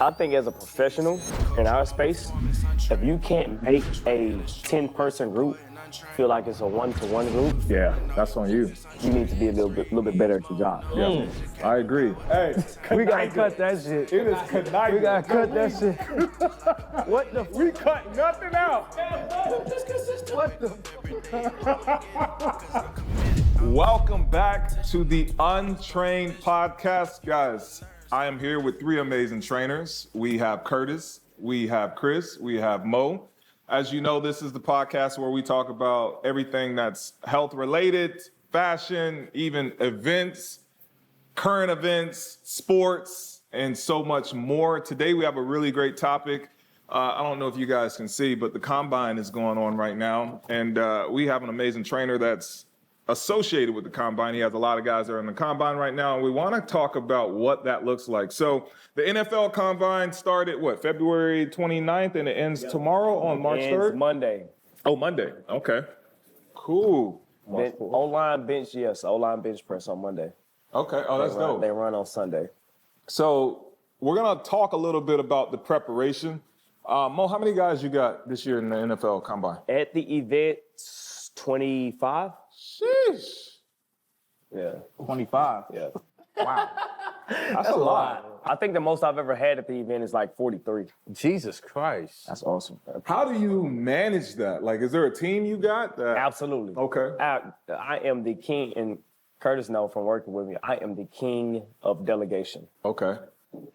I think as a professional in our space, if you can't make a 10-person group feel like it's a one-to-one group, yeah, that's on you. You need to be a little bit better at your job. Yeah, I agree. Hey, we gotta cut that shit. It is conniving. We gotta cut that shit. What the? We cut nothing out. What the? Welcome back to the Untrained Podcast, guys. I am here with three amazing trainers. We have Curtis, we have Chris, we have Mo. As you know, this is the podcast where we talk about everything that's health related, fashion, even events, current events, sports, and so much more. Today we have a really great topic. I don't know if you guys can see, but the combine is going on right now. And we have an amazing trainer that's associated with the combine. He has a lot of guys that are in the combine right now, and we want to talk about what that looks like. So the NFL combine started, February 29th, and it ends tomorrow on March 3rd? Monday. Oh, Monday. Okay. Cool. O-line bench, yes. O-line bench press on Monday. Okay. Oh, that's dope. They run on Sunday. So we're going to talk a little bit about the preparation. Mo, how many guys you got this year in the NFL combine? At the event, 25. Sheesh. Yeah. 25. Yeah. Wow. That's a lot. I think the most I've ever had at the event is like 43. Jesus Christ. That's awesome. How do you manage that? Like, is there a team you got? Absolutely. Okay. I am the king, and Curtis knows from working with me, I am the king of delegation. Okay.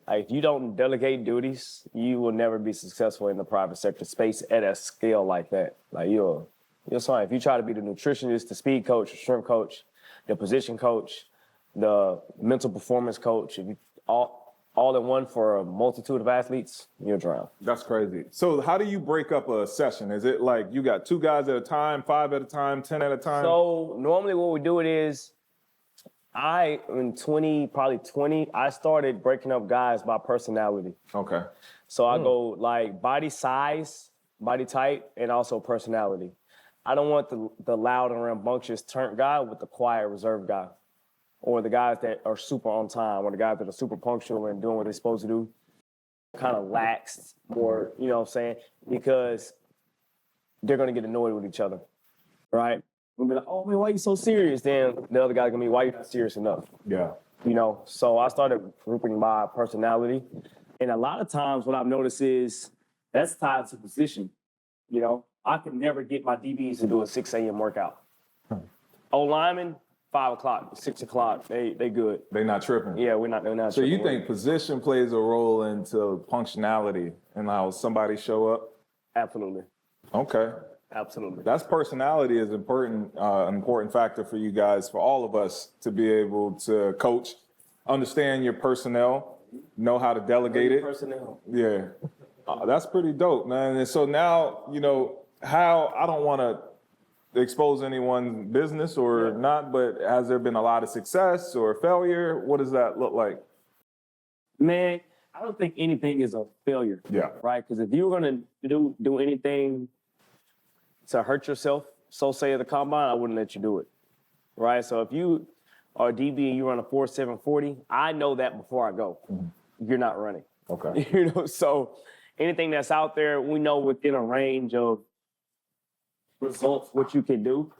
Like, if you don't delegate duties, you will never be successful in the private sector space at a scale like that. Like, you're fine. If you try to be the nutritionist, the speed coach, the strength coach, the position coach, the mental performance coach, if you all in one for a multitude of athletes, you'll drown. That's crazy. So how do you break up a session? Is it like you got 2 guys at a time, 5 at a time, 10 at a time? So normally what we do it is, I started breaking up guys by personality. Okay. So I go like body size, body type, and also personality. I don't want the loud and rambunctious turnt guy with the quiet reserved guy, or the guys that are super on time, or the guys that are super punctual and doing what they're supposed to do, kind of lax, more, you know what I'm saying? Because they're going to get annoyed with each other, right? We'll be like, oh, man, why are you so serious? Then the other guy's going to be, why are you not serious enough? Yeah. You know, so I started grouping by personality. And a lot of times what I've noticed is that's tied to position. You know, I can never get my DBs to do a 6 a.m. workout. O-linemen, 5 o'clock, 6 o'clock, they good. They not tripping. Yeah, they're not So tripping. you think position plays a role into functionality and how somebody show up? Absolutely. Okay. Absolutely. That's personality is important, an important factor for you guys, for all of us to be able to coach, understand your personnel, know how to delegate it. Personnel. Yeah. That's pretty dope, man. And so now, you know, how, I don't want to expose anyone's business or not, but has there been a lot of success or failure? What does that look like? Man, I don't think anything is a failure. Yeah. Right? Because if you were going to do anything to hurt yourself, so say at the combine, I wouldn't let you do it. Right? So if you are a DB and you run a 4.740, I know that before I go. You're not running. Okay. You know, so anything that's out there, we know within a range of results what you can do.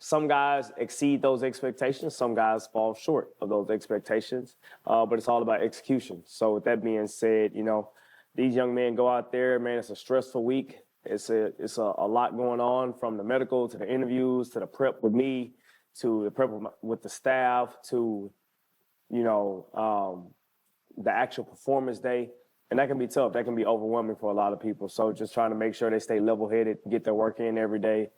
Some guys exceed those expectations. Some guys fall short of those expectations. But it's all about execution. So with that being said, you know, these young men go out there, man, it's a stressful week. It's a lot going on, from the medical to the interviews to the prep with me to the prep with the staff to, you know, the actual performance day. And that can be tough. That can be overwhelming for a lot of people. So just trying to make sure they stay level-headed, get their work in every day.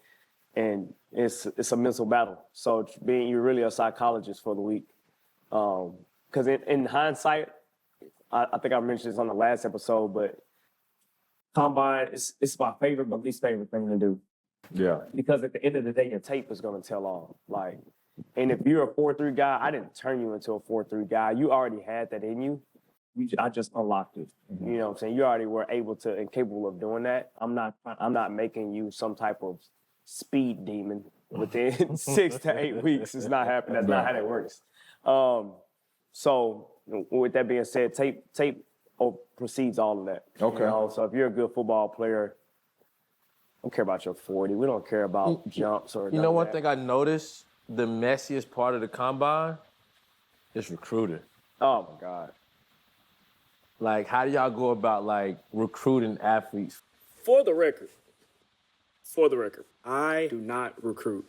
And it's a mental battle. So you're really a psychologist for the week. Because in hindsight, I think I mentioned this on the last episode, but combine it's my favorite but least favorite thing to do. Yeah. Because at the end of the day, your tape is going to tell all. Like, and if you're a 4.3 guy, I didn't turn you into a 4.3 guy. You already had that in you. I just unlocked it. You know what I'm saying? You already were able to and capable of doing that. I'm not making you some type of speed demon within 6 to 8 weeks. It's not happening. That's not how that works. So with that being said, tape precedes all of that. Okay. You know? So if you're a good football player, don't care about your 40. We don't care about jumps or. You know, one thing I noticed, the messiest part of the combine is recruiting. Oh my God. Like, how do y'all go about like recruiting athletes? For the record, I do not recruit.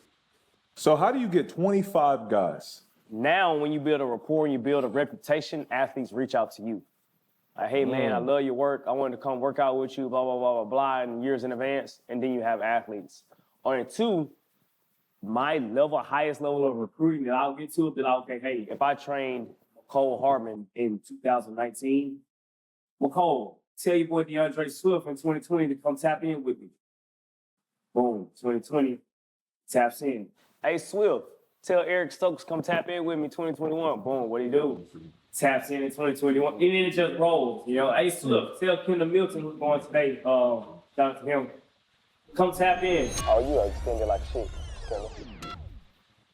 So how do you get 25 guys? Now, when you build a rapport and you build a reputation, athletes reach out to you. Like, hey man, I love your work. I wanted to come work out with you, blah, blah, blah, blah, blah, and years in advance. And then you have athletes. On two, my highest level of recruiting that I'll get to, hey, if I trained Cole Hartman in 2019, Cole, tell your boy DeAndre Swift in 2020 to come tap in with me. Boom, 2020, taps in. Hey, Swift, tell Eric Stokes come tap in with me 2021. Boom, what do you do? Taps in 2021. And then it just rolls, you know. Hey, Swift, tell Kendall Milton who's going today, shout out to him, come tap in. Oh, you are extended like shit, Kendall.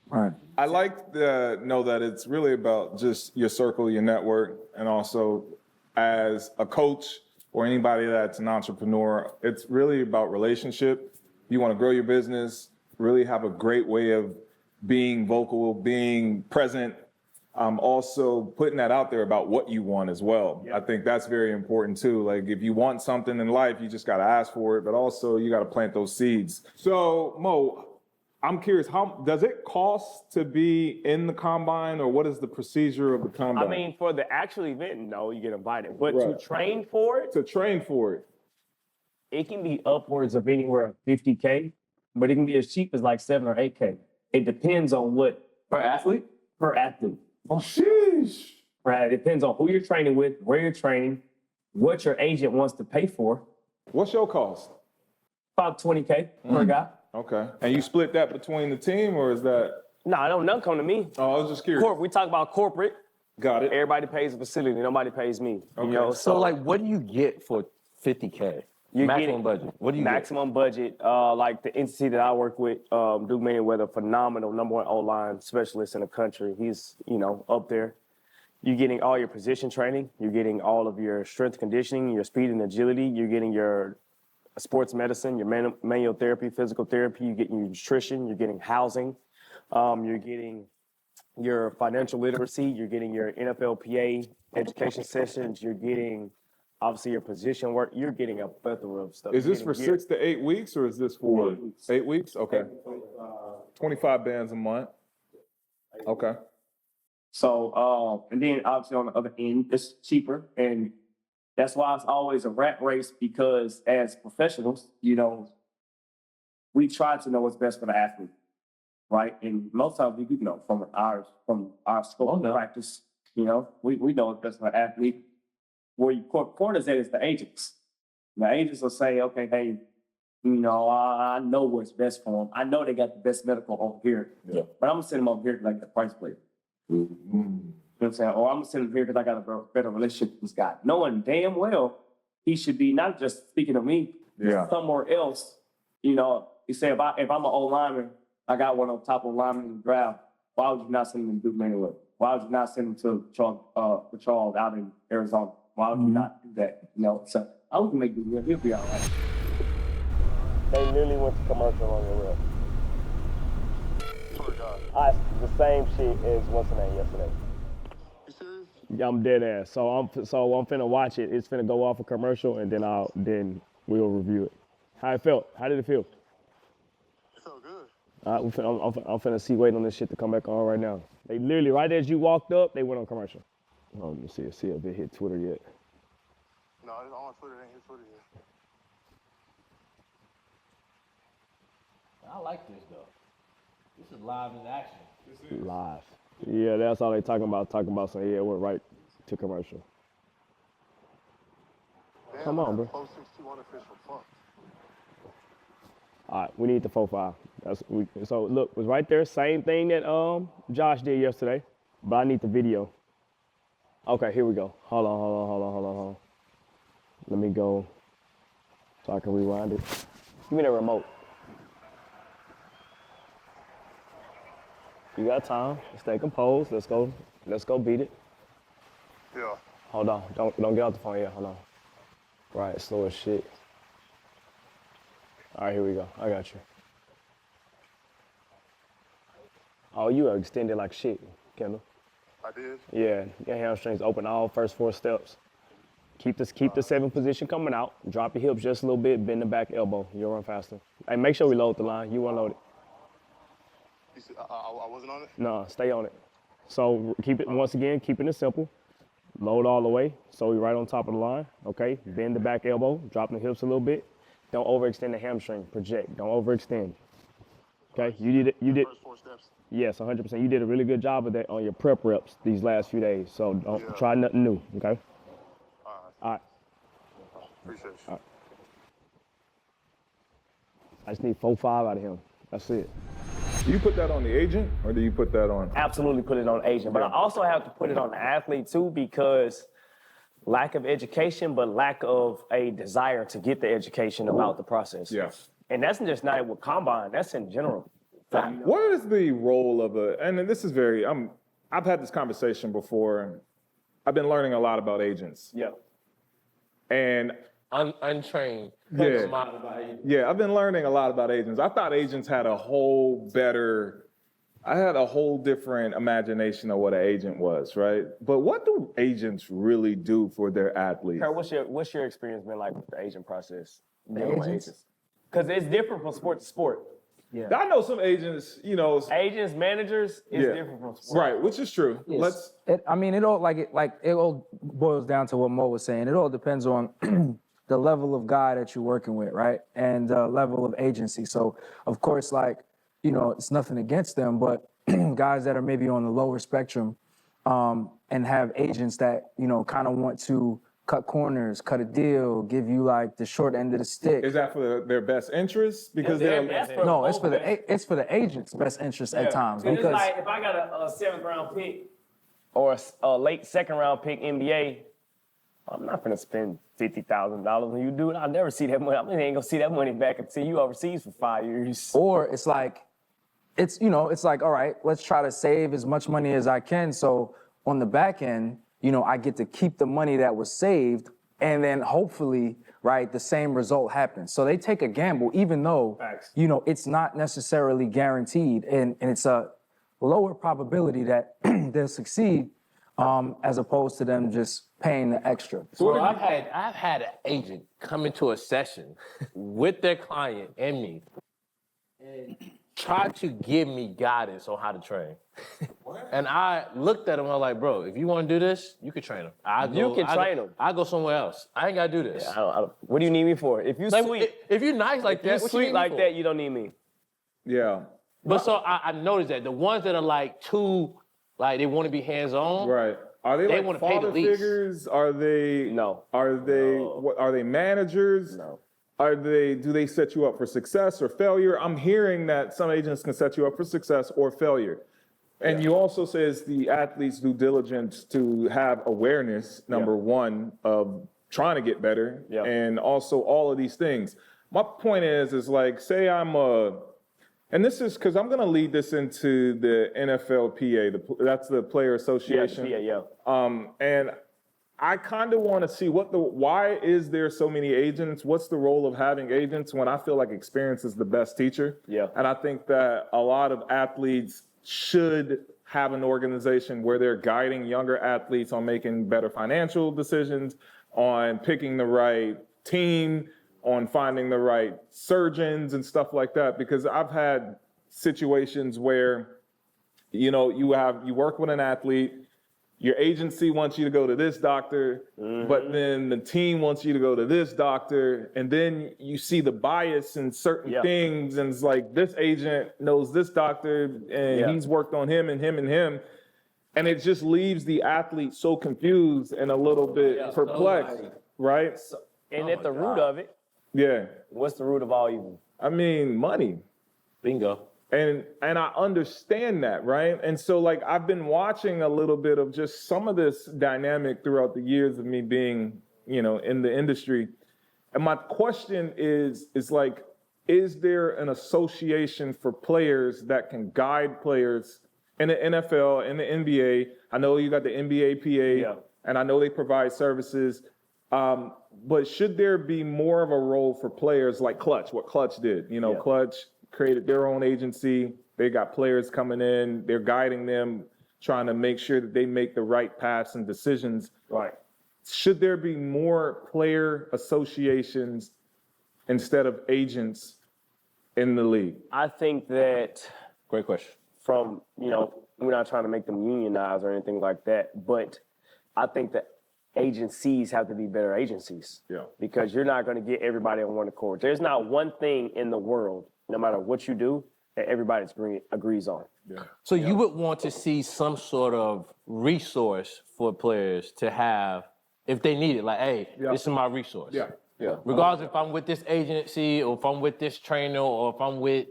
Right. I like to know that it's really about just your circle, your network, and also as a coach or anybody that's an entrepreneur, it's really about relationship. You want to grow your business, really have a great way of being vocal, being present, also putting that out there about what you want as well. Yeah. I think that's very important too. Like if you want something in life, you just got to ask for it, but also you got to plant those seeds. So Mo, I'm curious, how does it cost to be in the combine, or what is the procedure of the combine? I mean, for the actual event, no, you get invited. But Right. to train for it, it can be upwards of anywhere $50K, but it can be as cheap as like $7 or $8K. It depends on what Per athlete? per athlete. Oh, sheesh. Right. It depends on who you're training with, where you're training, what your agent wants to pay for. What's your cost? About $20K per guy. Okay. And you split that between the team, or is that? No, none come to me. Oh, I was just curious. We talk about corporate. Got it. Everybody pays the facility. Nobody pays me. Okay. You know, So like, what do you get for $50K? You're Maximum getting budget. What do you maximum budget? Like the entity that I work with, Duke Manyweather, phenomenal #1 O-line specialist in the country. He's, up there. You're getting all your position training. You're getting all of your strength conditioning, your speed and agility. You're getting your sports medicine, your manual therapy, physical therapy. You're getting your nutrition. You're getting housing. You're getting your financial literacy. You're getting your NFLPA education sessions. You're getting, obviously, your position work. You're getting a plethora of stuff. Is this for 6 to 8 weeks, or is this for 8 weeks? Okay. 25 bands a month. Okay. So, and then obviously on the other end, it's cheaper. And that's why it's always a rat race, because as professionals, we try to know what's best for the athlete, right? And most times we do know from our scope of practice, we know what's best for the athlete. Where you corners at is the agents. The agents will say, okay, hey, I know what's best for them. I know they got the best medical over here, but I'm gonna send them over here to like the price plate. You know what I'm saying? Or I'm gonna send him here because I got a better relationship with this guy, knowing damn well he should be not just speaking to me, somewhere else. You say if I'm an old lineman, I got one on top of lineman in the draft. Why would you not send him to Duke Manyweather? Why would you not send him to Charles out in Arizona? Why would you not do that? So I would make the deal. He'll be all right. They literally went to commercial on your rep. The same shit as what's the name yesterday. You serious? Yeah, I'm dead ass. So I'm finna watch it. It's finna go off a commercial, and then we'll review it. How it felt? How did it feel? It felt good. I'm finna wait on this shit to come back on right now. They literally, right as you walked up, they went on commercial. Oh, let me see if it hit Twitter yet. No, it's on Twitter. It ain't hit Twitter yet. I like this though. This is live in action. Live. Yeah, that's all they talking about. Saying, it went right to commercial. Damn, Come on, bro. 461 official. Fuck. All right, we need the 4-5. So look, it was right there. Same thing that Josh did yesterday, but I need the video. Okay, here we go. Hold on. Let me go so I can rewind it. Give me the remote. You got time. Stay composed. Let's go beat it. Yeah. Hold on. Don't get off the phone yet. Hold on. Right, slow as shit. All right, here we go. I got you. Oh, you are extended like shit, Kendall. I did. Yeah, your hamstrings open all first 4 steps. Keep the 7 position coming out. Drop your hips just a little bit. Bend the back elbow. You'll run faster. Hey, make sure we load the line. You won't load it. You said I wasn't on it? No, stay on it. So keep it, once again, keeping it simple. Load all the way, so we're right on top of the line, okay? Bend the back elbow, drop the hips a little bit. Don't overextend the hamstring, project, don't overextend. Okay, you did, First 4 steps. yes, 100%. You did a really good job of that on your prep reps these last few days, so don't try nothing new, okay? All right. Appreciate you. I just need 4-5 out of him, that's it. Do you put that on the agent or do you put that on? Absolutely put it on agent, but I also have to put it on the athlete too, because lack of education, but lack of a desire to get the education about the process. Yeah. And that's just not with combine, that's in general. What is the role of and this is I've had this conversation before. I've been learning a lot about agents. Yeah. And Untrained. Yeah. Yeah, I've been learning a lot about agents. I thought agents had I had a whole different imagination of what an agent was, right? But what do agents really do for their athletes? Kurt, what's your experience been like with the agent process? Agents? Because it's different from sport to sport. Yeah. I know some agents, Agents, managers, it's different from sport. right, which is true. Yes. It all boils down to what Mo was saying. It all depends on the level of guy that you're working with, right? And the level of agency. So, of course, it's nothing against them, but guys that are maybe on the lower spectrum and have agents that, kind of want to cut corners, cut a deal, give you like the short end of the stick. Is that for their best interests? Because No, it's for the agent's best interest at times. It's Because like if I got a 7th round pick or a late 2nd round pick NBA, I'm not gonna spend $50,000 on you, dude. I'll never see that money. I ain't gonna see that money back until you overseas for 5 years. or it's like, all right, let's try to save as much money as I can. So on the back end, I get to keep the money that was saved, and then hopefully, right, the same result happens. So they take a gamble, even though, Facts. it's not necessarily guaranteed, and it's a lower probability that they'll succeed, as opposed to them just paying the extra. So I've had an agent come into a session with their client and me and try to give me guidance on how to train. And I looked at him, I was like, bro, if you want to do this, you can train him. You can train him. I go somewhere else. I ain't got to do this. I don't, what do you need me for? If you Like, sweet, if you're nice like if you that, what you need sweet me like for? that, you don't need me. Yeah, But so I noticed that the ones that are like too, like they want to be hands-on. right. Are they They like wanna pay the father least. figures? Are they No. Are they No. what are they managers? No. Do they set you up for success or failure? I'm hearing that some agents can set you up for success or failure. And you also says the athlete's due diligence to have awareness, number one, of trying to get better, Yeah. and also all of these things. My point is like, say and this is because I'm going to lead this into the NFLPA, that's the Player Association. Yeah. And I kind of want to see why is there so many agents? What's the role of having agents when I feel like experience is the best teacher? Yeah. And I think that a lot of athletes should have an organization where they're guiding younger athletes on making better financial decisions, on picking the right team, on finding the right surgeons and stuff like that. Because I've had situations where, you work with an athlete, your agency wants you to go to this doctor, but then the team wants you to go to this doctor, and then you see the bias in certain things, and it's like, this agent knows this doctor, and he's worked on him and him and him, and it just leaves the athlete so confused and a little bit perplexed, right? And at the root of it, Yeah, what's the root of all evil? I mean, money. Bingo. And I understand that, right? And so like I've been watching a little bit of just some of this dynamic throughout the years of me being, in the industry. And my question is like, is there an association for players that can guide players in the NFL, in the NBA? I know you got the NBAPA, and I know they provide services. But should there be more of a role for players like Clutch, what Clutch did? You know, Clutch created their own agency. They got players coming in. They're guiding them, trying to make sure that they make the right paths and decisions. Right. Should there be more player associations instead of agents in the league? I think that Great question. from, we're not trying to make them unionize or anything like that, but I think that agencies have to be better agencies. Yeah. Because you're not going to get everybody on one accord. There's not one thing in the world, no matter what you do, that everybody agrees on. Yeah. So you would want to see some sort of resource for players to have if they need it. Like, hey, this is my resource. Yeah. Regardless if I'm with this agency or if I'm with this trainer or if I'm with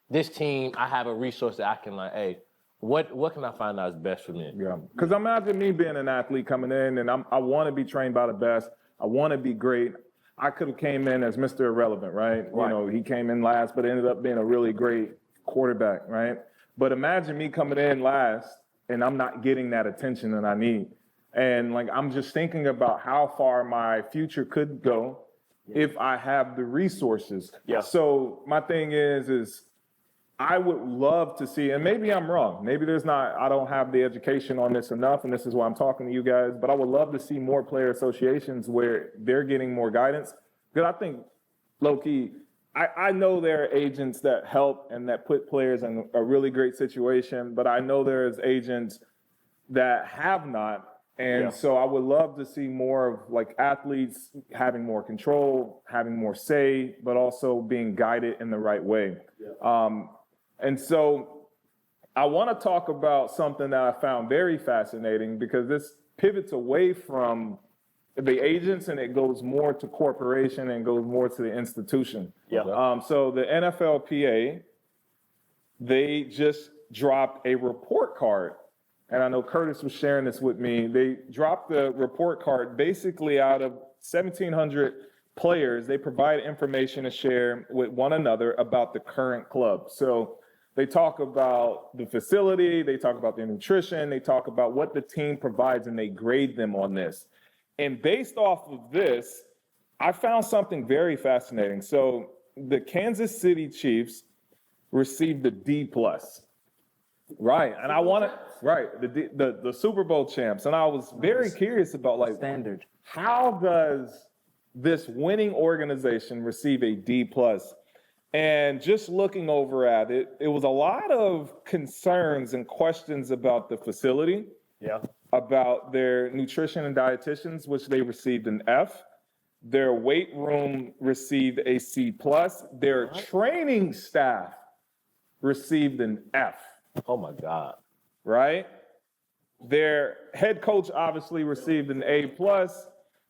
this team, I have a resource that I can like, hey, what can I find out is best for me? Yeah, because imagine me being an athlete coming in and I want to be trained by the best. I want to be great. I could have came in as Mr. Irrelevant, right? You know, he came in last, but ended up being a really great quarterback, right? But imagine me coming in last and I'm not getting that attention that I need. And like, I'm just thinking about how far my future could go if I have the resources. Yeah. So my thing is I would love to see, and maybe I'm wrong. Maybe I don't have the education on this enough, and this is why I'm talking to you guys, but I would love to see more player associations where they're getting more guidance. Because I think, low-key, I know there are agents that help and that put players in a really great situation, but I know there's agents that have not. And so I would love to see more of like athletes having more control, having more say, but also being guided in the right way. And so I want to talk about something that I found very fascinating because this pivots away from the agents and it goes more to corporation and goes more to the institution. So the NFLPA, they just dropped a report card. And I know Curtis was sharing this with me. They dropped the report card basically out of 1,700 players. They provide information to share with one another about the current club. So they talk about the facility, they talk about the nutrition, they talk about what the team provides, and they grade them on this. And based off of this, I found something very fascinating. So the Kansas City Chiefs received a D+. Right, and I want to, the Super Bowl champs. And I was very curious about like, Standard. how does this winning organization receive a D+? And just looking over at it, it was a lot of concerns and questions about the facility, about their nutrition and dietitians, which they received an F. Their weight room received a C+. Their training staff received an F. Oh my God. Right? Their head coach obviously received an A+.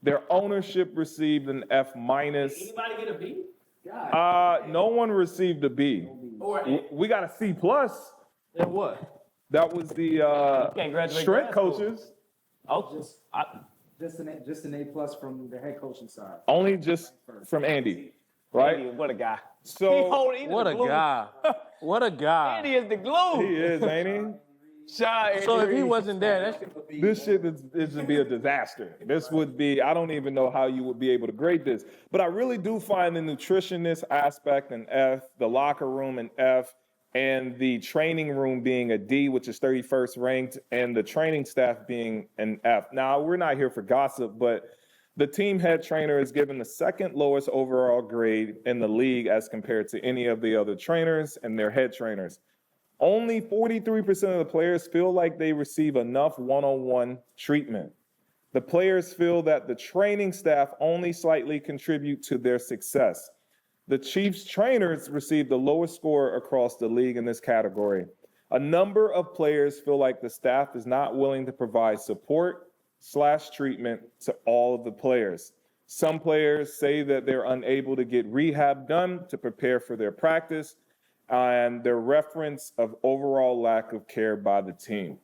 Their ownership received an F-. Anybody get a B? No one received a B. We got a C+. And what? That was the can't graduate strength grad school. coaches. Oh, Just an A+ from the head coaching side. Only just from Andy, right? Andy, what a guy. So He What the a glue. guy. What a guy. Andy is the glue. he is, ain't he? Shout out So if Andy he Reid. wasn't there, that's This shit would be a disaster. This would be, I don't even know how you would be able to grade this. But I really do find the nutritionist aspect an F, the locker room an F, and the training room being a D, which is 31st ranked, and the training staff being an F. Now, we're not here for gossip, but the team head trainer is given the second lowest overall grade in the league as compared to any of the other trainers and their head trainers. Only 43% of the players feel like they receive enough one-on-one treatment. The players feel that the training staff only slightly contribute to their success. The Chiefs trainers received the lowest score across the league in this category. A number of players feel like the staff is not willing to provide support/treatment to all of the players. Some players say that they're unable to get rehab done to prepare for their practice, and their reference of overall lack of care by the team.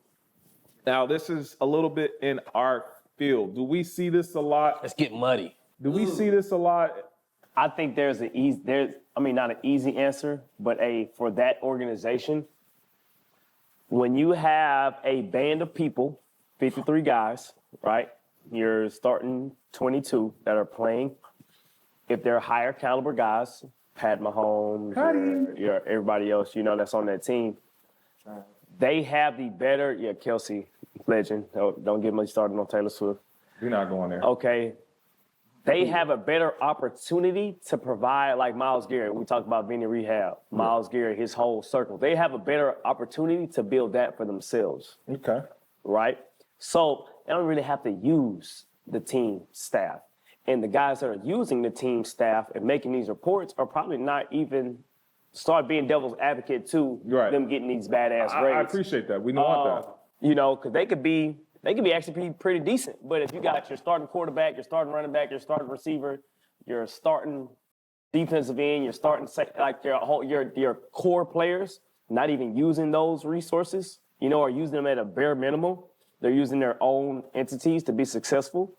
Now, this is a little bit in our field. Do we see this a lot? let's get muddy. Do we see this a lot? I think there's not an easy answer, but for that organization, when you have a band of people, 53 guys, right? You're starting 22 that are playing. If they're higher caliber guys, Pat Mahomes, your everybody else, that's on that team, they have the better, Kelsey, legend. Don't get me started on Taylor Swift. You're not going there. Okay. They have a better opportunity to provide, like Myles Garrett. We talked about Vinny Rehab, Myles Garrett, his whole circle. They have a better opportunity to build that for themselves. Okay. Right? So they don't really have to use the team staff. And the guys that are using the team staff and making these reports are probably not even start being devil's advocate to them getting these badass grades. I appreciate that. We don't want that. Because they could be actually pretty decent. But if you got your starting quarterback, your starting running back, your starting receiver, your starting defensive end, your starting your core players, not even using those resources, or using them at a bare minimum, they're using their own entities to be successul.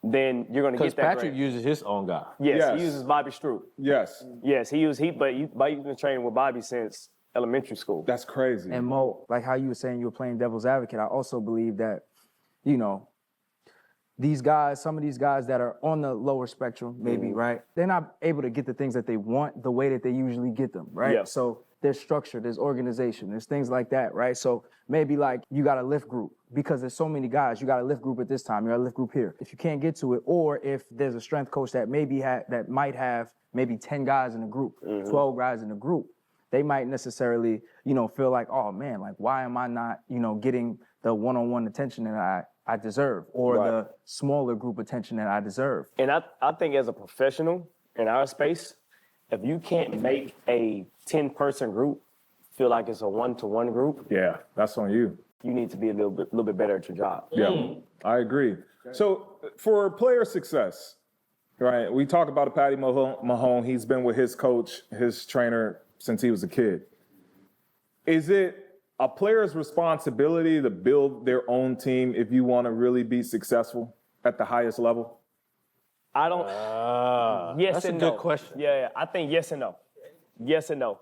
Then you're going to get that. Because Patrick grade. uses his own guy. Yes, he uses Bobby Stroup. Yes. Yes, you've been training with Bobby since elementary school. That's crazy. And Mo, like how you were saying you were playing devil's advocate, I also believe that, these guys, some of these guys that are on the lower spectrum, maybe, right? They're not able to get the things that they want the way that they usually get them, right? Yeah. So there's structure, there's organization, there's things like that, right? So maybe like you got a lift group because there's so many guys, you got a lift group at this time, you got a lift group here. If you can't get to it, or if there's a strength coach that that might have maybe 10 guys in a group, 12 guys in a group, they might necessarily, feel like, oh man, like why am I not, getting the one-on-one attention that I deserve, or the smaller group attention that I deserve. And I think as a professional in our space, if you can't make a 10-person group feel like it's a one-to-one group, yeah, that's on you. You need to be a little bit better at your job. Yeah, I agree. So for player success, right? We talk about Patty Mahomes. He's been with his coach, his trainer since he was a kid. Is it a player's responsibility to build their own team if you want to really be successful at the highest level? I don't. Yes that's and a no. good question. Yeah, I think yes and no. Yes and no.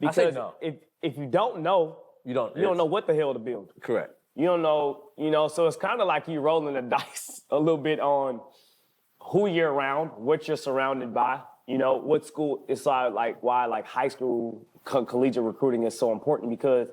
I say Because no. if you don't know, you don't know what the hell to build. Correct. You don't know, so it's kind of like you rolling the dice a little bit on who you're around, what you're surrounded by, what school. It's like why high school collegiate recruiting is so important, because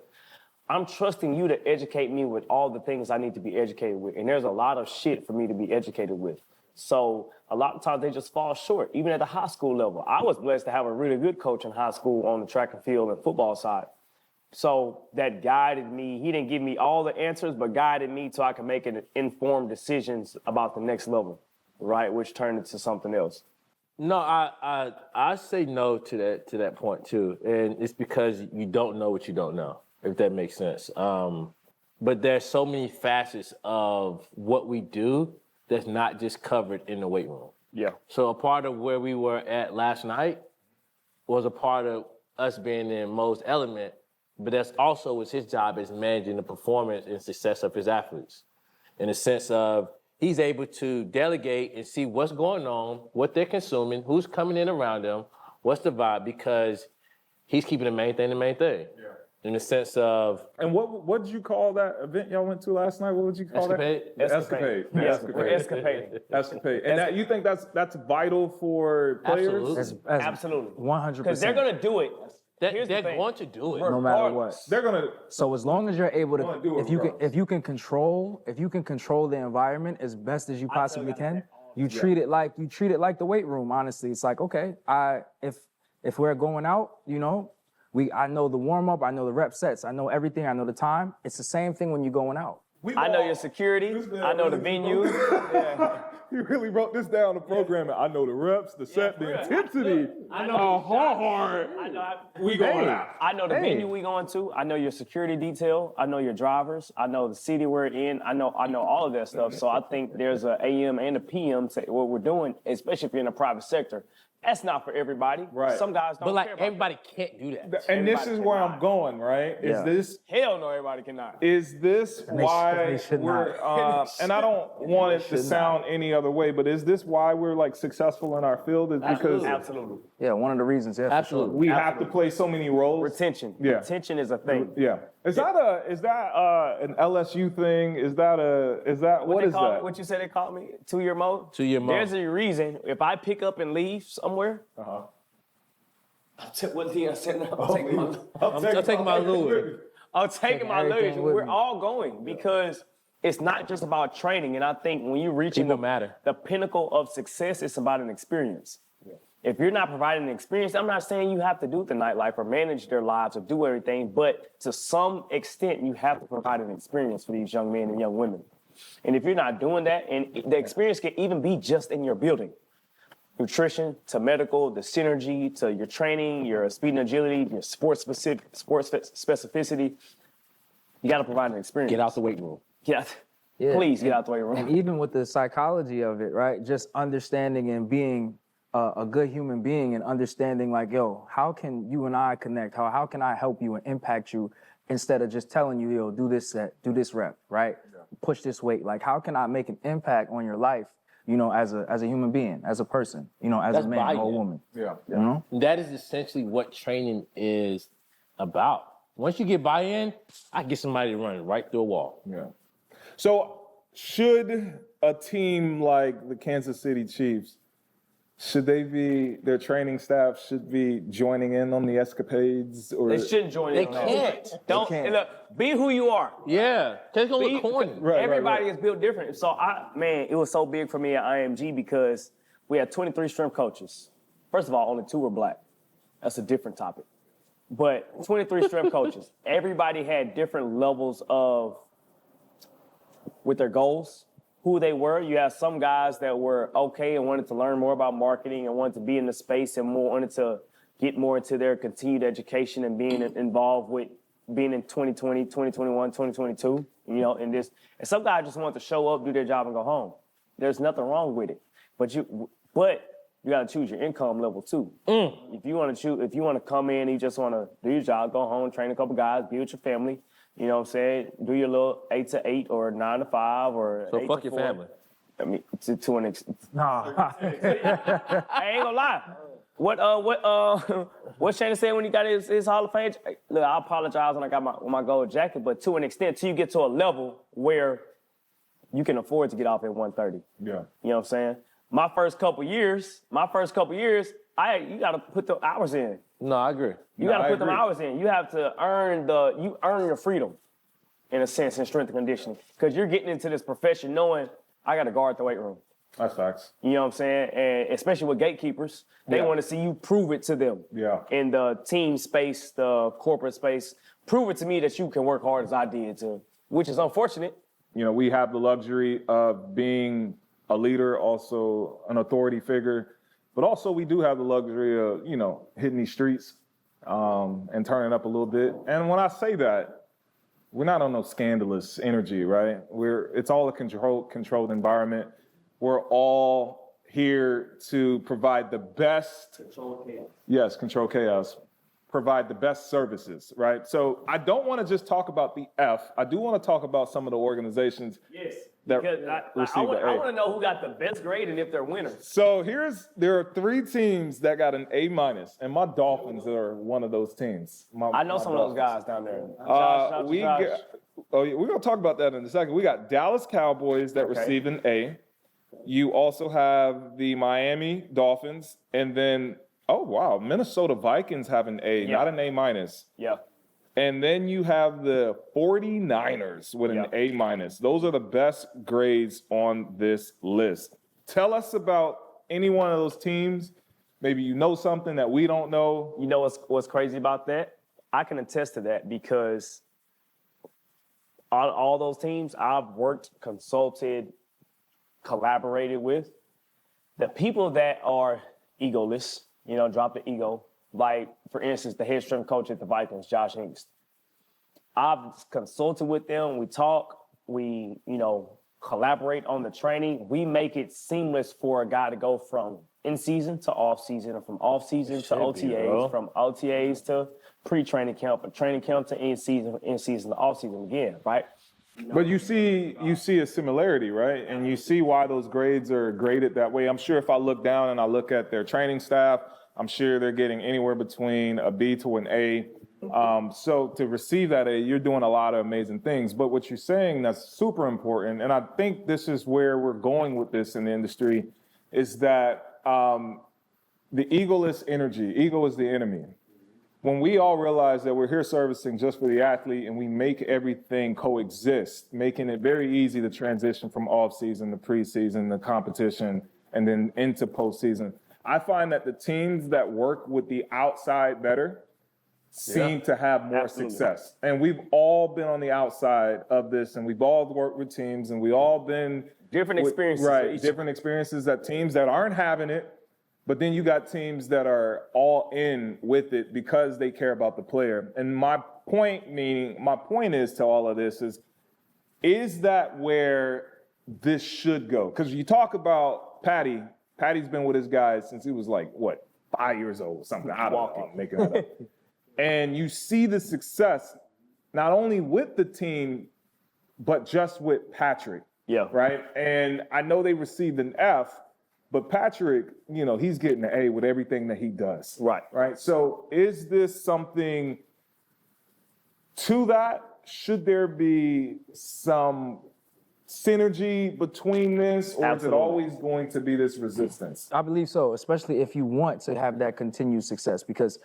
I'm trusting you to educate me with all the things I need to be educated with. And there's a lot of shit for me to be educated with. So a lot of times they just fall short, even at the high school level. I was blessed to have a really good coach in high school on the track and field and football side. So that guided me. He didn't give me all the answers, but guided me so I could make informed decisions about the next level, right? Which turned into something else. No, I say no to that point too, and it's because you don't know what you don't know, if that makes sense. But there's so many facets of what we do that's not just covered in the weight room. Yeah. So a part of where we were at last night was a part of us being in Mo's element, but that's also was his job as managing the performance and success of his athletes, in the sense of he's able to delegate and see what's going on, what they're consuming, who's coming in around them, what's the vibe, because he's keeping the main thing. Yeah. In the sense of... And what did you call that event y'all went to last night? What would you call Escapade? that? Escapade. Escapade. Escapade. And you think that's vital for players? Absolutely. Absolutely. 100%. Because they're going to do it. They're going to do it. No matter what. They're gonna. So as long as you're able Gonna to, do it if you can control the environment as best as you possibly can, you treat it like the weight room. Honestly, it's like, okay, if we're going out, I know the warm up, I know the rep sets, I know everything, I know the time. It's the same thing when you're going out. I know your security. I know the venue. Yeah. He really wrote this down, the programming. I know the reps, the set, the intensity. I know how hard we going out. I know the venue we going to. I know your security detail. I know your drivers. I know the city we're in. I know all of that stuff. So I think there's an AM and a PM to what we're doing, especially if you're in the private sector. That's not for everybody. Right. Some guys don't But like care about everybody can't do that. And this is where I'm cannot. going, right? Yeah. Hell no, everybody cannot. Is this why they should we're, not. and I don't want it to should sound any other way, but is this why we're like successful in our field? Is because Absolutely. Yeah, one of the reasons. Yeah, for Absolutely. we have to play so many roles. Retention. Yeah. Retention is a thing. Yeah. Is that an LSU thing? What is that? What you said they called me? 2-year mode? 2-year mode. There's a reason. If I pick up and leave somewhere, what Leon said, I'm taking my Louis. I'm taking my everything luggage. with We're me. all going because it's not just about training. And I think when you're reaching People matter. the pinnacle of success, it's about an experience. If you're not providing an experience, I'm not saying you have to do the nightlife or manage their lives or do everything, but to some extent, you have to provide an experience for these young men and young women. And if you're not doing that, and the experience can even be just in your building, nutrition to medical, the synergy to your training, your speed and agility, your sports specificity, you got to provide an experience. Get out the weight room. Get out. Yeah, Please get and- out the way room. And even with the psychology of it, right? Just understanding and being a good human being and understanding like, yo, how can you and I connect? How can I help you and impact you instead of just telling you, yo, do this set, do this rep, right? Push this weight. Like, how can I make an impact on your life, you know, as a human being, as a person, you know, as That's a man or a buy-in. woman, Yeah. you know? That is essentially what training is about. Once you get buy-in, I get somebody to run right through a wall. Yeah. So should a team like the Kansas City Chiefs, their training staff should be joining in on the escapades? Or They shouldn't join They in on that. can't. Don't can't. look. Be who you are. Yeah, it's gonna look corny. Right, Everybody right. is built different. So it was so big for me at IMG because we had 23 strength coaches. First of all, only 2 were black. That's a different topic. But 23 strength coaches. Everybody had different levels with their goals, who they were. You had some guys that were okay and wanted to learn more about marketing and wanted to be in the space and wanted to get more into their continued education and being involved with being in 2020, 2021, 2022, you know, in this. And some guys just want to show up, do their job, and go home. There's nothing wrong with it. But you got to choose your income level too. If you want to come in, you just want to do your job, go home, train a couple guys, be with your family. You know what I'm saying? Do your little 8 to 8 or 9 to 5 or So 8 fuck to your 4. family. I mean, to an extent. Nah. I ain't gonna lie. What Shannon said when he got his Hall of Fame? Look, I apologize when I got my gold jacket, but to an extent, till you get to a level where you can afford to get off at 1:30. Yeah. You know what I'm saying? My first couple years, you gotta put the hours in. No, I agree. You gotta I put them agree. hours in. You have to earn your freedom, in a sense, in strength and conditioning. Because you're getting into this profession knowing I gotta guard the weight room. That's facts. You know what I'm saying? And especially with gatekeepers, they Yeah. want to see you prove it to them. Yeah. In the team space, the corporate space, prove it to me that you can work hard as I did too, which is unfortunate. You know, we have the luxury of being a leader, also an authority figure, but also we do have the luxury of, you know, hitting these streets and turning up a little bit. And when I say that, we're not on no scandalous energy, right? It's all a controlled environment. We're all here to provide the best. Control chaos. Yes, control chaos. Provide the best services, right? So I don't want to just talk about the F. I do want to talk about some of the organizations. Yes. That Because I received want the A. to know who got the best grade and if they're winners. So there are 3 teams that got an A-, and my Dolphins are one of those teams. I know some of those guys down there. We're gonna talk about that in a second. We got Dallas Cowboys that received an A. You also have the Miami Dolphins, and then Minnesota Vikings have an A, Yeah. not an A-. Yeah. And then you have the 49ers with an A-. Those are the best grades on this list. Tell us about any one of those teams. Maybe you know something that we don't know. You know what's crazy about that? I can attest to that because all those teams I've worked, consulted, collaborated with, the people that are egoless, you know, drop the ego, like, for instance, the head strength coach at the Vikings, Josh Hingst. I've consulted with them. We talk. We, you know, collaborate on the training. We make it seamless for a guy to go from in-season to off-season, or from off-season to OTAs, from OTAs to pre-training camp, or training camp to in-season to off-season again, right? But you see a similarity, right? And you see why those grades are graded that way. I'm sure if I look down and I look at their training staff, I'm sure they're getting anywhere between a B to an A. So to receive that A, you're doing a lot of amazing things. But what you're saying that's super important, and I think this is where we're going with this in the industry, is that the egoless energy, ego is the enemy. When we all realize that we're here servicing just for the athlete and we make everything coexist, making it very easy to transition from off season to preseason to competition and then into postseason, I find that the teams that work with the outside better seem to have more success. And we've all been on the outside of this, and we've all worked with teams, and we all been Different experiences. right, different experiences at teams that aren't having it. But then you got teams that are all in with it because they care about the player. And my point is to all of this is that where this should go? Because you talk about Patty's been with his guys since he was like, 5 years old or something. I don't know, I'm making that up. And you see the success, not only with the team, but just with Patrick. Yeah. Right? And I know they received an F, but Patrick, he's getting an A with everything that he does. Right. Right. So is this something to that? Should there be some synergy between this, or is it always going to be this resistance? I believe so, especially if you want to have that continued success, because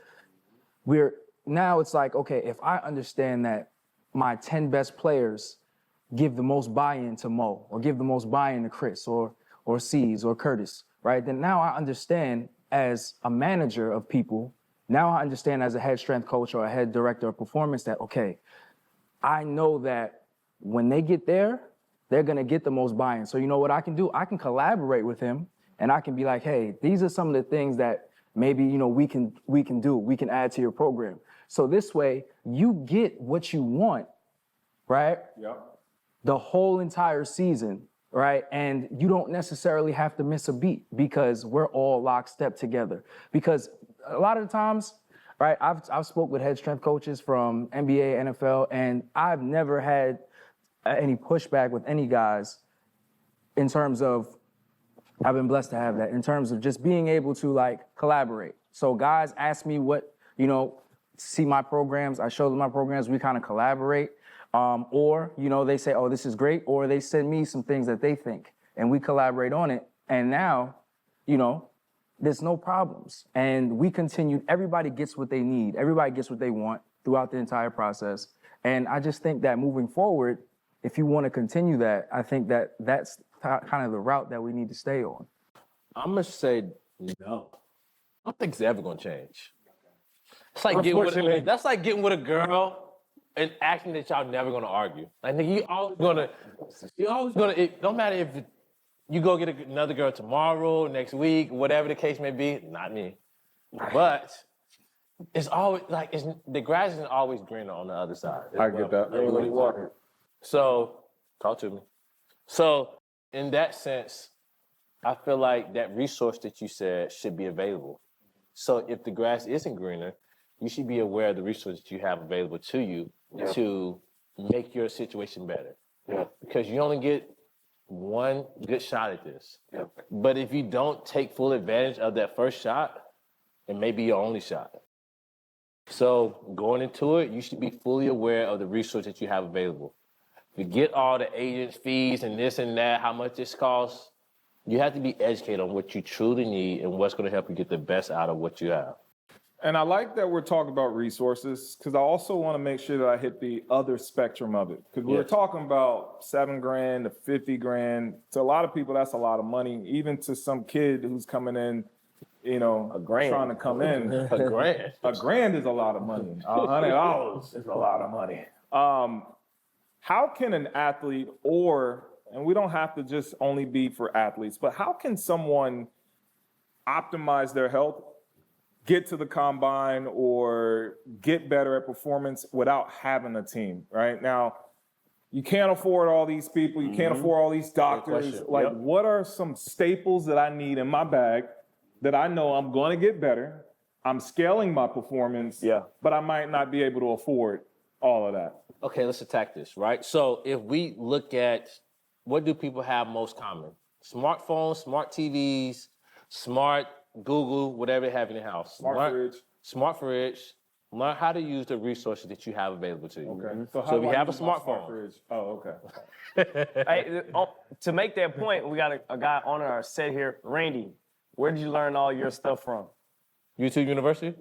it's like, okay, if I understand that my 10 best players give the most buy-in to Mo, or give the most buy-in to Chris, or C's, or Curtis, right? Then now I understand as a manager of people, now I understand as a head strength coach or a head director of performance that, okay, I know that when they get there, they're gonna get the most buy-in. So you know what I can do? I can collaborate with him, and I can be like, hey, these are some of the things that maybe, we can add to your program. So this way, you get what you want, right? Yep. The whole entire season, right? And you don't necessarily have to miss a beat because we're all lockstep together. Because a lot of the times, right, I've spoke with head strength coaches from NBA, NFL, and I've never had any pushback with any guys in terms of, I've been blessed to have that, in terms of just being able to collaborate. So guys ask me see my programs, I show them my programs, we kind of collaborate. Or they say, oh, this is great. Or they send me some things that they think and we collaborate on it. And now, there's no problems. And we continue, everybody gets what they need. Everybody gets what they want throughout the entire process. And I just think that moving forward, if you want to continue that, I think that that's kind of the route that we need to stay on. I'm going to say no. I don't think it's ever going to change. It's like that's like getting with a girl and acting that y'all never gonna argue. Like nigga, you always gonna. It don't matter if you go get another girl tomorrow, next week, whatever the case may be. Not me, but it's always the grass isn't always greener on the other side. I get that. So talk to me. So in that sense, I feel like that resource that you said should be available. So if the grass isn't greener, you should be aware of the resources you have available to you to make your situation better. Yeah. Because you only get one good shot at this. Yeah. But if you don't take full advantage of that first shot, it may be your only shot. So going into it, you should be fully aware of the resources that you have available. Forget all the agents' fees and this and that, how much this costs. You have to be educated on what you truly need and what's going to help you get the best out of what you have. And I like that we're talking about resources, because I also want to make sure that I hit the other spectrum of it. Because we're talking about $7,000 to $50,000. To a lot of people, that's a lot of money. Even to some kid who's coming in, $1,000 trying to come in. $1,000. $1,000 is a lot of money. $100 is a lot of money. How can an athlete, and we don't have to just only be for athletes, but how can someone optimize their health, get to the combine, or get better at performance without having a team? Right now, you can't afford all these people. You can't afford all these doctors. What are some staples that I need in my bag that I know I'm going to get better? I'm scaling my performance, but I might not be able to afford all of that. Okay, let's attack this, right? So if we look at what do people have most common? Smartphones, smart TVs, smart Google, whatever they have in the house. Smart fridge. Smart fridge, Learn how to use the resources that you have available to you. Okay. So how if do you I have a use my smart smartphone, fridge? Oh, okay. Hey, to make that point, we got a guy on our set here, Randy. Where did you learn all your stuff from? YouTube University.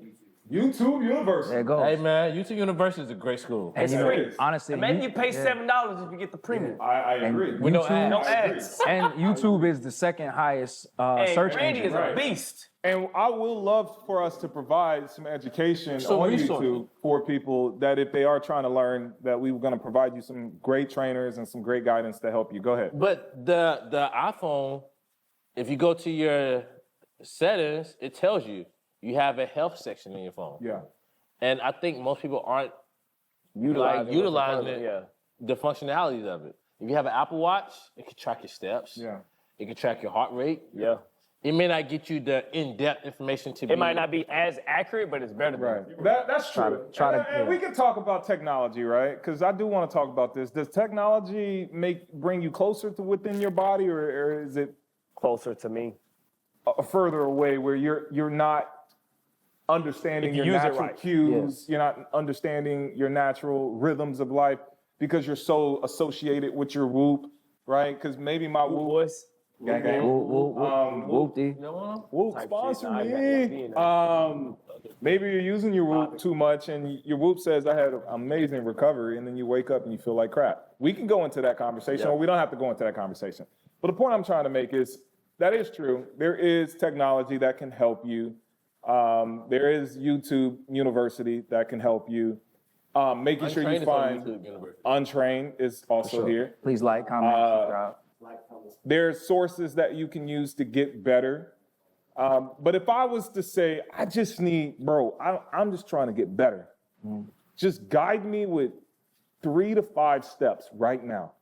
YouTube University. There it goes. Hey man, YouTube University is a great school. And you know, free. honestly, And maybe you pay yeah. $7 if you get the premium. I agree. With no ads. No ads. And YouTube is the second highest Hey, search Randy engine. is a beast. And I will love for us to provide some education Some on resources. YouTube for people that if they are trying to learn, that we were going to provide you some great trainers and some great guidance to help you. Go ahead. But the iPhone, if you go to your settings, it tells you have a health section in your phone. Yeah. And I think most people aren't Utilizing it. Yeah. the functionalities of it. If you have an Apple Watch, it can track your steps. Yeah. It can track your heart rate. Yeah. It may not get you the in-depth information to be. It might not be as accurate, but it's better than Right. That's true. Try to- and we can talk about technology, right? Because I do want to talk about this. Does technology bring you closer to within your body, or is it closer to me. further away where you're not understanding If you your use it natural right. cues, you're not understanding your natural rhythms of life because you're so associated with your whoop, right? Because maybe my whoop, Voice. gang, gang. Whoop-dee. Whoop, Type sponsor shit. Nah, I gotta be me. in there. Maybe you're using your whoop too much and your whoop says I had an amazing recovery and then you wake up and you feel like crap. We can go into that conversation or we don't have to go into that conversation. But the point I'm trying to make is that is true. There is technology that can help you. There is YouTube University that can help you. Making sure you Untrained is on find YouTube University. Untrained is also here. Please like, comment, subscribe. There's sources that you can use to get better. But if I was to say, I just need, I'm just trying to get better. Just guide me with 3 to 5 steps right now.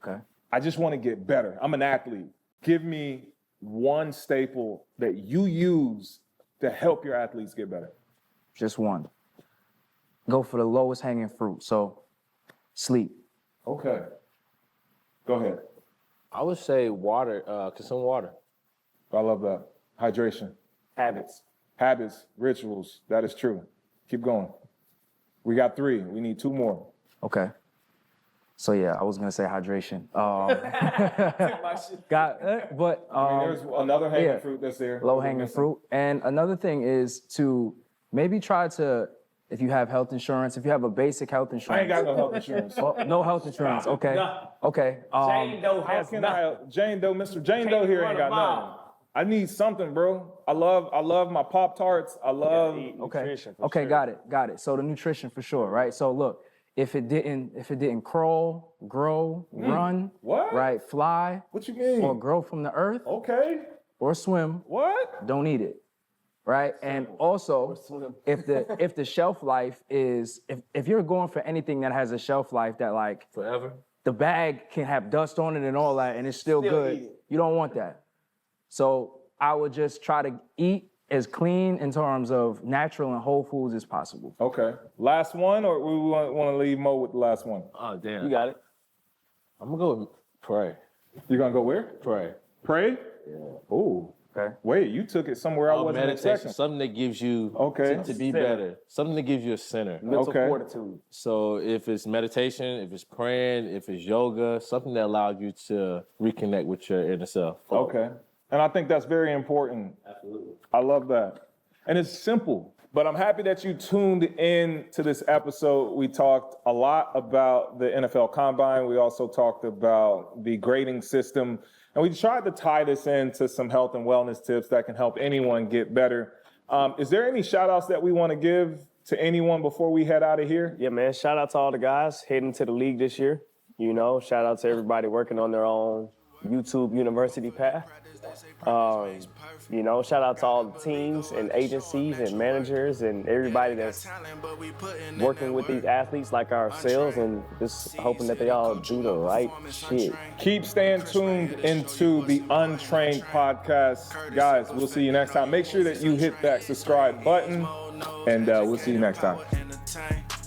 Okay. I just want to get better. I'm an athlete. Give me one staple that you use to help your athletes get better. Just one. Go for the lowest hanging fruit. So, sleep. Okay. Go ahead. I would say water, consume water. I love that. Hydration. Habits. Habits, rituals. That is true. Keep going. We got 3. We need 2 more. Okay. So yeah, I was gonna say hydration. But There's another hanging yeah. fruit that's there. low hanging fruit. And another thing is to maybe try to, if you have health insurance, if you have a basic health insurance. I ain't got no health insurance. Oh, no health insurance. Okay. No. Okay. Jane Doe How has can nothing. Jane Doe, Mr. Jane Doe here ain't got nothing. I need something, bro. I love my Pop-Tarts. I love. Okay. Nutrition, for Okay. sure. Got it. So the nutrition for sure, right? So look, if it didn't crawl, grow, run, What? right, fly, What you mean? or grow from the earth, Okay. or swim, What? don't eat it, right? And also, if the shelf life is, if you're going for anything that has a shelf life that like Forever. the bag can have dust on it and all that, and it's still Still good, eat it. you don't want that. So I would just try to eat as clean in terms of natural and whole foods as possible. Okay. Last one, or we want to leave Mo with the last one? Oh, damn. You got it. I'm going to go with pray. You're gonna go where? Pray. Pray? Yeah. Ooh. Okay. Wait, you took it somewhere I wasn't Meditation, expecting. something that gives you Okay. to be Center. better. Something that gives you a center. Mental Okay. fortitude. So if it's meditation, if it's praying, if it's yoga, something that allows you to reconnect with your inner self. Okay. And I think that's very important. Absolutely. I love that. And it's simple, but I'm happy that you tuned in to this episode. We talked a lot about the NFL Combine. We also talked about the grading system. And we tried to tie this into some health and wellness tips that can help anyone get better. Is there any shout outs that we want to give to anyone before we head out of here? Yeah, man. Shout out to all the guys heading to the league this year. You know, shout out to everybody working on their own YouTube University path. You know, shout out to all the teams and agencies and managers and everybody that's working with these athletes like ourselves, and just hoping that they all do the right shit. Keep staying tuned into the Untrained Podcast. Guys, we'll see you next time. Make sure that you hit that subscribe button, and we'll see you next time.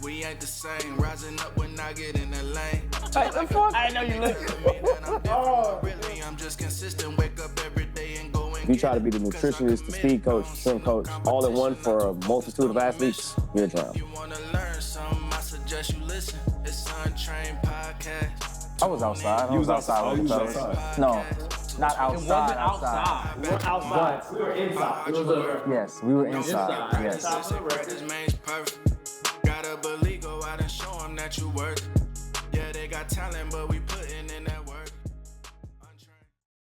We ain't the same, rising up when I get in the lane. I know you look. Really, I'm just consistent, wake up every day and go If you try to be the nutritionist, the speed coach, strength coach, all in one for a multitude of athletes, you're a drown. You wanna learn something, I suggest you listen. It's Untrained Podcast. I was outside. You was outside. with You the was fellas. outside. No, not It outside. wasn't outside. We were outside. We were inside. It was a Yes, we were inside. Inside. Yes. Practice makes perfect. Gotta believe, go out and show them that you worth it. Yeah, they got talent, but we putting